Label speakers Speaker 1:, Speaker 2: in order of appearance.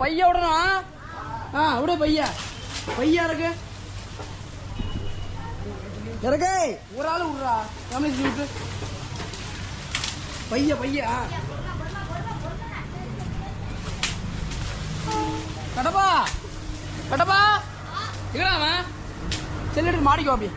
Speaker 1: பைய விடணும். விடு பையா இருக்கு இறக்கே ஒரு ஆள் விடுறா கவனிச்சு விட்டு பைய கடப்பா கடப்பா இங்கடா அவன் செல்லிட்டு மாடிக்கு வாப்பி